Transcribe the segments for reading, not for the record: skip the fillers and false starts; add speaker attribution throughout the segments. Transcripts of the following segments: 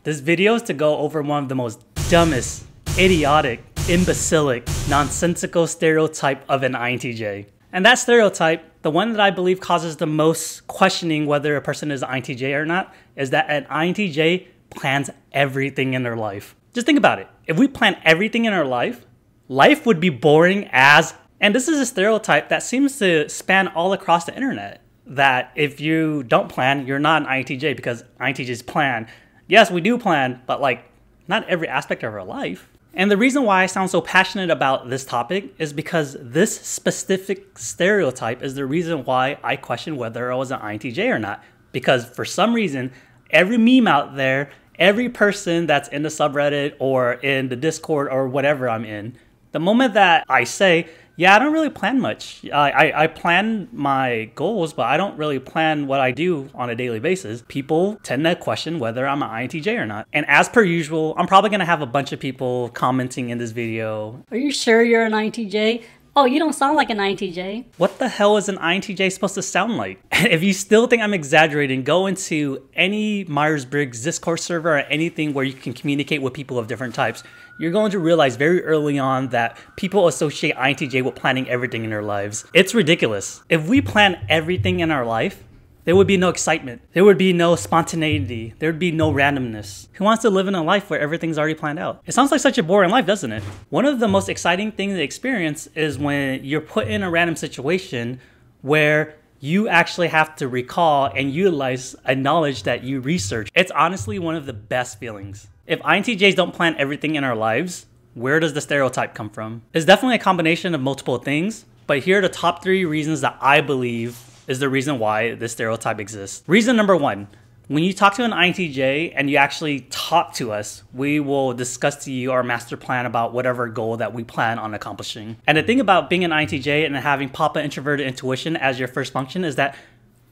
Speaker 1: This video is to go over one of the most dumbest, idiotic, imbecilic, nonsensical stereotype of an INTJ. And that stereotype, the one that I believe causes the most questioning whether a person is an INTJ or not, is that an INTJ plans everything in their life. Just think about it. If we plan everything in our life, life would be boring as... And this is a stereotype that seems to span all across the internet. That if you don't plan, you're not an INTJ because INTJs plan. Yes, we do plan, but like not every aspect of our life. And the reason why I sound so passionate about this topic is because this specific stereotype is the reason why I question whether I was an INTJ or not. Because for some reason, every meme out there, every person that's in the subreddit or in the Discord or whatever I'm in, the moment that I say, yeah, I don't really plan much. I plan my goals, but I don't really plan what I do on a daily basis. People tend to question whether I'm an INTJ or not. And as per usual, I'm probably going to have a bunch of people commenting in this video.
Speaker 2: Are you sure you're an INTJ? Oh, you don't sound like an INTJ.
Speaker 1: What the hell is an INTJ supposed to sound like? And if you still think I'm exaggerating, go into any Myers-Briggs Discord server or anything where you can communicate with people of different types. You're going to realize very early on that people associate INTJ with planning everything in their lives. It's ridiculous. If we plan everything in our life, there would be no excitement. There would be no spontaneity. There would be no randomness. Who wants to live in a life where everything's already planned out? It sounds like such a boring life, doesn't it? One of the most exciting things to experience is when you're put in a random situation where you actually have to recall and utilize a knowledge that you researched. It's honestly one of the best feelings. If INTJs don't plan everything in our lives, where does the stereotype come from? It's definitely a combination of multiple things, but here are the top 3 reasons that I believe is the reason why this stereotype exists. Reason number 1, when you talk to an INTJ and you actually talk to us, we will discuss to you our master plan about whatever goal that we plan on accomplishing. And the thing about being an INTJ and having Papa Introverted Intuition as your first function is that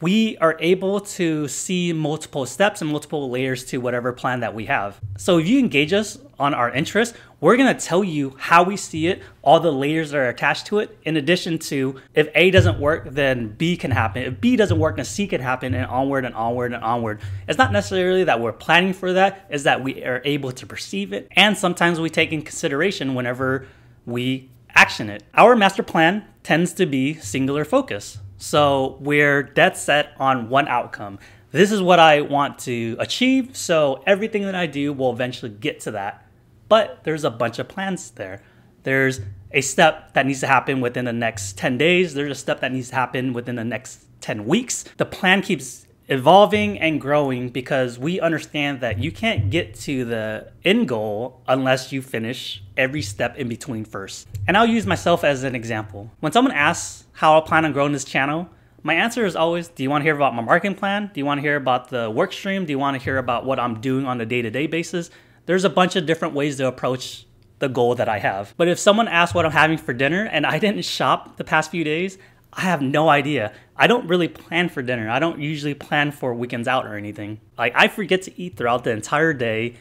Speaker 1: we are able to see multiple steps and multiple layers to whatever plan that we have. So if you engage us on our interests, we're gonna tell you how we see it, all the layers that are attached to it, in addition to if A doesn't work, then B can happen. If B doesn't work, then C can happen, and onward and onward and onward. It's not necessarily that we're planning for that, it's that we are able to perceive it, and sometimes we take in consideration whenever we action it. Our master plan tends to be singular focus. So we're dead set on one outcome. This is what I want to achieve, so everything that I do will eventually get to that. But there's a bunch of plans there. There's a step that needs to happen within the next 10 days. There's a step that needs to happen within the next 10 weeks. The plan keeps evolving and growing because we understand that you can't get to the end goal unless you finish every step in between first. And I'll use myself as an example. When someone asks how I plan on growing this channel, my answer is always, do you want to hear about my marketing plan? Do you want to hear about the work stream? Do you want to hear about what I'm doing on a day-to-day basis? There's a bunch of different ways to approach the goal that I have. But if someone asks what I'm having for dinner and I didn't shop the past few days, I have no idea. I don't really plan for dinner. I don't usually plan for weekends out or anything. Like, I forget to eat throughout the entire day,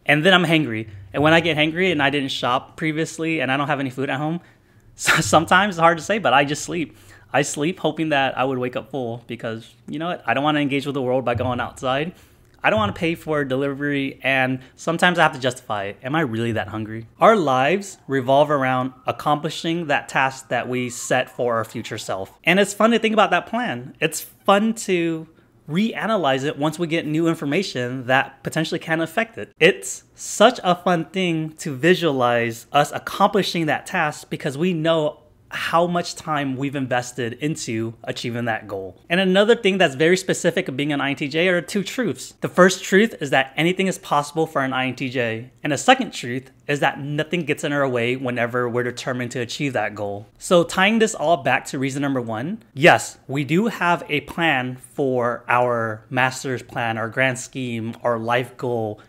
Speaker 1: and then I'm hangry. And when I get hangry and I didn't shop previously and I don't have any food at home, sometimes it's hard to say, but I just sleep. I sleep hoping that I would wake up full because, you know what? I don't want to engage with the world by going outside. I don't want to pay for delivery, and sometimes I have to justify it. Am I really that hungry? Our lives revolve around accomplishing that task that we set for our future self. And it's fun to think about that plan. It's fun to reanalyze it once we get new information that potentially can affect it. It's such a fun thing to visualize us accomplishing that task because we know how much time we've invested into achieving that goal. And another thing that's very specific of being an INTJ are 2 truths. The first truth is that anything is possible for an INTJ. And the second truth is that nothing gets in our way whenever we're determined to achieve that goal. So tying this all back to reason number 1, yes, we do have a plan for our master's plan, our grand scheme, our life goal.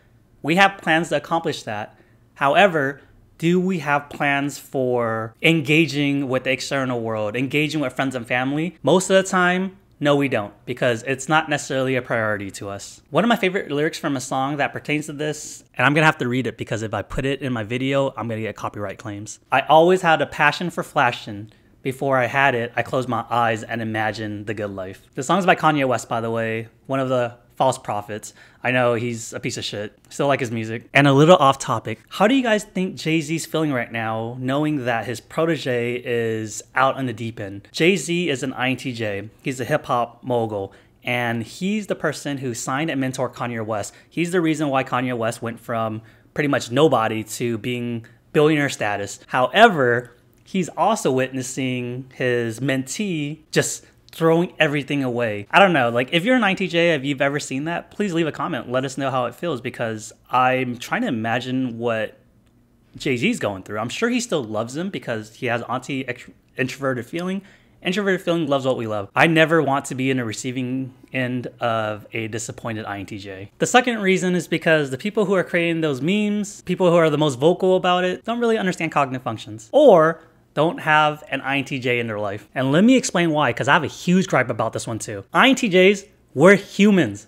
Speaker 1: We have plans to accomplish that. However, do we have plans for engaging with the external world, engaging with friends and family? Most of the time, no, we don't, because it's not necessarily a priority to us. One of my favorite lyrics from a song that pertains to this, and I'm gonna have to read it because if I put it in my video, I'm gonna get copyright claims. I always had a passion for flashing. Before I had it, I closed my eyes and imagined the good life. The song's by Kanye West, by the way, one of the false prophets. I know he's a piece of shit. Still like his music. And a little off topic. How do you guys think Jay-Z's feeling right now, knowing that his protege is out in the deep end? Jay-Z is an INTJ. He's a hip hop mogul. And he's the person who signed and mentored Kanye West. He's the reason why Kanye West went from pretty much nobody to being billionaire status. However, he's also witnessing his mentee just throwing everything away. I don't know, like if you're an INTJ, if you've ever seen that, please leave a comment. Let us know how it feels, because I'm trying to imagine what Jay-Z's going through. I'm sure he still loves him because he has introverted feeling. Introverted feeling loves what we love. I never want to be in the receiving end of a disappointed INTJ. The second reason is because the people who are creating those memes, people who are the most vocal about it, don't really understand cognitive functions or don't have an INTJ in their life. And let me explain why, because I have a huge gripe about this one too. INTJs, we're humans.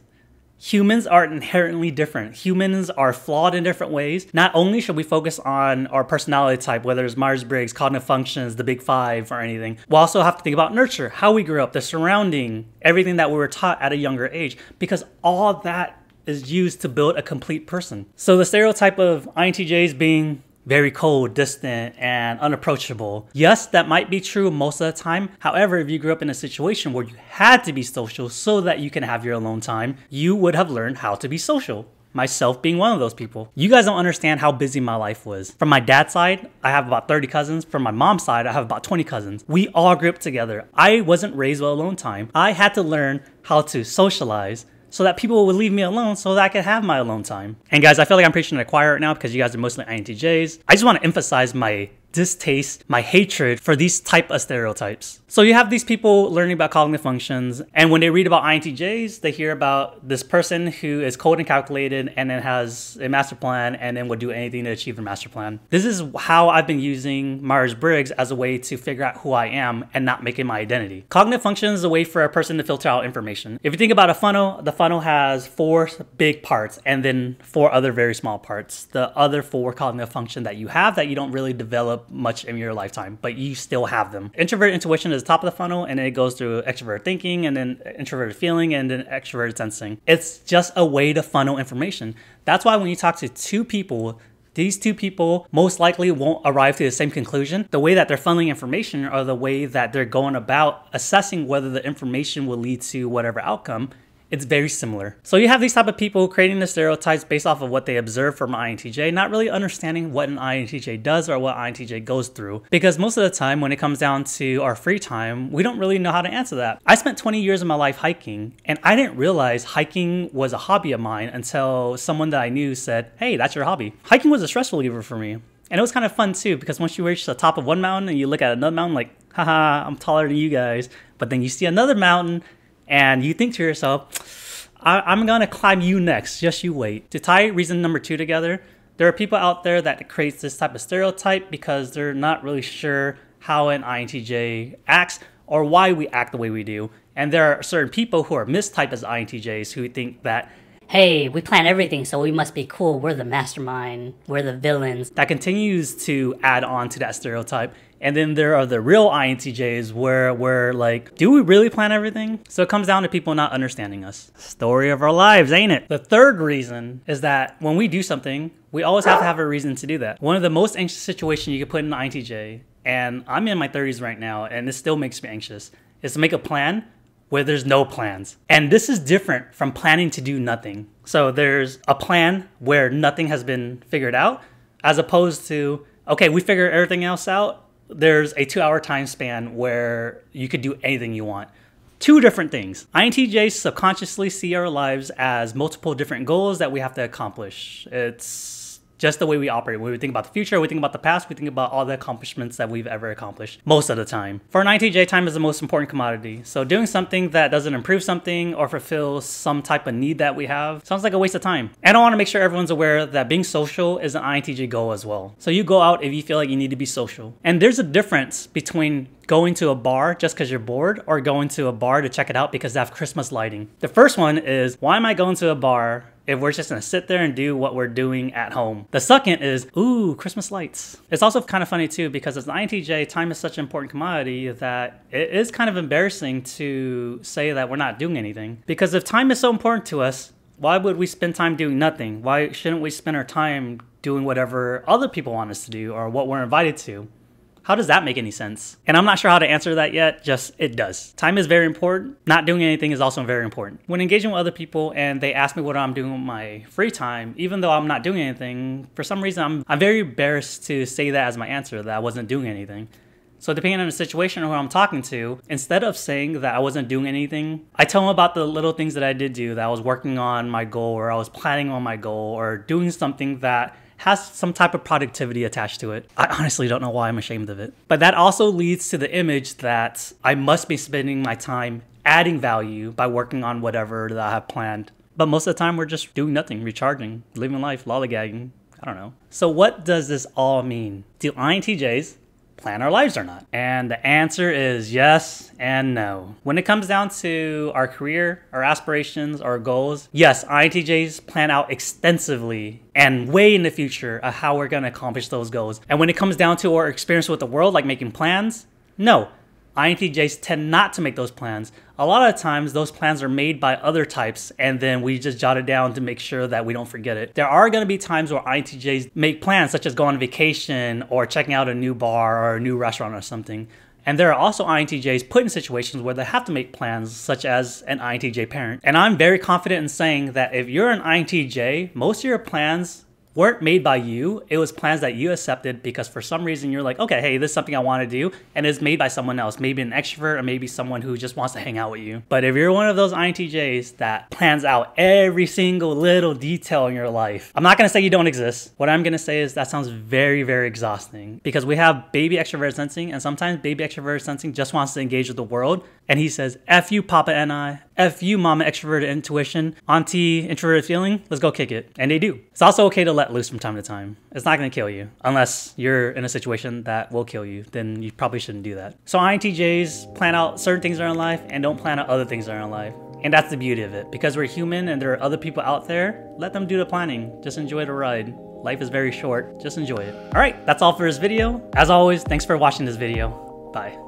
Speaker 1: Humans are inherently different. Humans are flawed in different ways. Not only should we focus on our personality type, whether it's Myers-Briggs, cognitive functions, the big five, or anything, we also have to think about nurture, how we grew up, the surrounding, everything that we were taught at a younger age, because all that is used to build a complete person. So the stereotype of INTJs being very cold, distant, and unapproachable. Yes, that might be true most of the time. However, if you grew up in a situation where you had to be social so that you can have your alone time, you would have learned how to be social. Myself being one of those people. You guys don't understand how busy my life was. From my dad's side, I have about 30 cousins. From my mom's side, I have about 20 cousins. We all grew up together. I wasn't raised with alone time. I had to learn how to socialize so that people would leave me alone so that I could have my alone time. And guys, I feel like I'm preaching to the choir right now because you guys are mostly INTJs. I just want to emphasize my distaste, my hatred for these type of stereotypes. So you have these people learning about cognitive functions, and when they read about INTJs, they hear about this person who is cold and calculated and then has a master plan and then would do anything to achieve the master plan. This is how I've been using Myers-Briggs as a way to figure out who I am and not make it my identity. Cognitive functions is a way for a person to filter out information. If you think about a funnel, the funnel has 4 big parts and then 4 other very small parts. The other 4 cognitive function that you have that you don't really develop much in your lifetime, but you still have them. Introverted intuition is the top of the funnel, and then it goes through extroverted thinking, and then introverted feeling, and then extroverted sensing. It's just a way to funnel information. That's why when you talk to 2 people, these 2 people most likely won't arrive to the same conclusion. The way that they're funneling information or the way that they're going about assessing whether the information will lead to whatever outcome, it's very similar. So you have these type of people creating the stereotypes based off of what they observe from INTJ, not really understanding what an INTJ does or what INTJ goes through. Because most of the time when it comes down to our free time, we don't really know how to answer that. I spent 20 years of my life hiking, and I didn't realize hiking was a hobby of mine until someone that I knew said, hey, that's your hobby. Hiking was a stress reliever for me. And it was kind of fun too, because once you reach the top of one mountain and you look at another mountain like, haha, I'm taller than you guys. But then you see another mountain and you think to yourself, I'm gonna climb you next, just you wait. To tie reason number 2 together, there are people out there that creates this type of stereotype because they're not really sure how an INTJ acts or why we act the way we do. And there are certain people who are mistyped as INTJs who think that,
Speaker 2: hey, we plan everything, so we must be cool. We're the mastermind. We're the villains.
Speaker 1: That continues to add on to that stereotype. And then there are the real INTJs where we're like, do we really plan everything? So it comes down to people not understanding us. Story of our lives, ain't it? The third reason is that when we do something, we always have to have a reason to do that. One of the most anxious situations you could put in an INTJ, and I'm in my 30s right now, and this still makes me anxious, is to make a plan where there's no plans. And this is different from planning to do nothing. So there's a plan where nothing has been figured out, as opposed to, okay, we figured everything else out. There's a 2-hour time span where you could do anything you want. 2 different things. INTJs subconsciously see our lives as multiple different goals that we have to accomplish. It's just the way we operate. When we think about the future, we think about the past, we think about all the accomplishments that we've ever accomplished most of the time. For an INTJ, time is the most important commodity. So doing something that doesn't improve something or fulfill some type of need that we have sounds like a waste of time. And I want to make sure everyone's aware that being social is an INTJ goal as well. So you go out if you feel like you need to be social. And there's a difference between going to a bar just because you're bored or going to a bar to check it out because they have Christmas lighting. The first one is, why am I going to a bar if we're just gonna sit there and do what we're doing at home. The second is, ooh, Christmas lights. It's also kind of funny too, because as an INTJ, time is such an important commodity that it is kind of embarrassing to say that we're not doing anything. Because if time is so important to us, why would we spend time doing nothing? Why shouldn't we spend our time doing whatever other people want us to do or what we're invited to? How does that make any sense? And I'm not sure how to answer that yet, just it does. Time is very important. Not doing anything is also very important. When engaging with other people and they ask me what I'm doing with my free time, even though I'm not doing anything, for some reason I'm very embarrassed to say that as my answer, that I wasn't doing anything. So depending on the situation or who I'm talking to, instead of saying that I wasn't doing anything, I tell them about the little things that I did do, that I was working on my goal or I was planning on my goal or doing something that has some type of productivity attached to it. I honestly don't know why I'm ashamed of it. But that also leads to the image that I must be spending my time adding value by working on whatever that I have planned. But most of the time we're just doing nothing, recharging, living life, lollygagging. I don't know. So what does this all mean? Do INTJs plan our lives or not? And the answer is yes and no. When it comes down to our career, our aspirations, our goals, yes, INTJs plan out extensively and way in the future of how we're going to accomplish those goals. And when it comes down to our experience with the world, like making plans, no, INTJs tend not to make those plans. A lot of times those plans are made by other types and then we just jot it down to make sure that we don't forget it. There are going to be times where INTJs make plans, such as go on vacation or checking out a new bar or a new restaurant or something. And there are also INTJs put in situations where they have to make plans, such as an INTJ parent. And I'm very confident in saying that if you're an INTJ, most of your plans weren't made by you. It was plans that you accepted because for some reason you're like, okay, hey, this is something I want to do, and it's made by someone else, maybe an extrovert or maybe someone who just wants to hang out with you. But if you're one of those INTJs that plans out every single little detail in your life, I'm not going to say you don't exist. What I'm going to say is that sounds very, very exhausting because we have baby extrovert sensing, and sometimes baby extrovert sensing just wants to engage with the world. And he says, F you, Papa NI, F you, Mama extroverted intuition, Auntie introverted feeling, let's go kick it. And they do. It's also okay to let loose from time to time. It's not going to kill you unless you're in a situation that will kill you. Then you probably shouldn't do that. So INTJs plan out certain things in our life and don't plan out other things in our life. And that's the beauty of it. Because we're human and there are other people out there, let them do the planning. Just enjoy the ride. Life is very short. Just enjoy it. All right, that's all for this video. As always, thanks for watching this video. Bye.